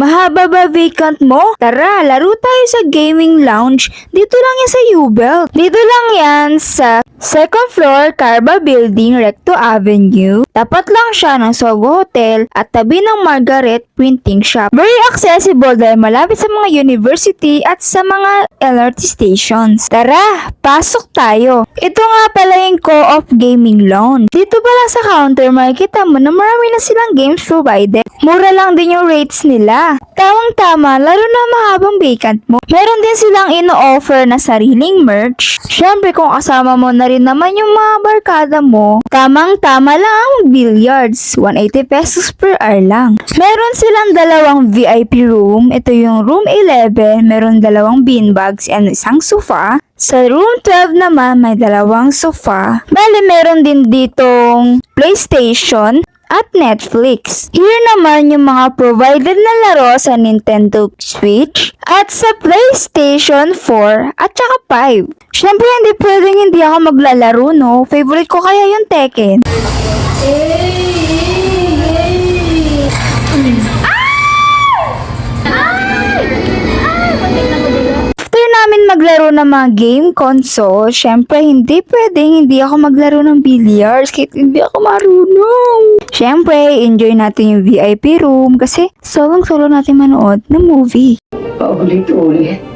Mahaba ba vacant mo? Tara, laro tayo sa gaming lounge. Dito lang yan sa U-Belt. Dito lang yan sa second floor, Carba Building, Recto Avenue. Tapat lang siya ng Sogo Hotel at tabi ng Margaret Printing Shop. Very accessible dahil malapit sa mga university at sa mga LRT stations. Tara, pasok tayo. Ito nga pala yung Co-op Gaming Lounge. Dito pala sa counter, makikita mo na marami na silang games provided. Mura lang din yung rates nila. Tamang-tama, laro na mahabang vacant mo. Meron din silang ino-offer na sariling merch. Syempre kung kasama mo na rin naman yung mga barkada mo, tamang-tama lang ang billiards. 180 pesos per hour lang. Meron silang dalawang VIP room. Ito yung room 11. Meron dalawang beanbags and isang sofa. Sa room 12 naman, may dalawang sofa. Bale, meron din ditong PlayStation at Netflix. Here naman yung mga provided na laro sa Nintendo Switch at sa PlayStation 4 at saka 5. Syempre hindi pwedeng hindi ako maglalaro, no? Favorite ko kaya yung Tekken. After namin maglaro ng mga game console, syempre hindi pwedeng hindi ako maglaro ng billiards kahit hindi ako marunong. Syempre, enjoy natin yung VIP room kasi solo natin manood ng movie. Paulit-ulit.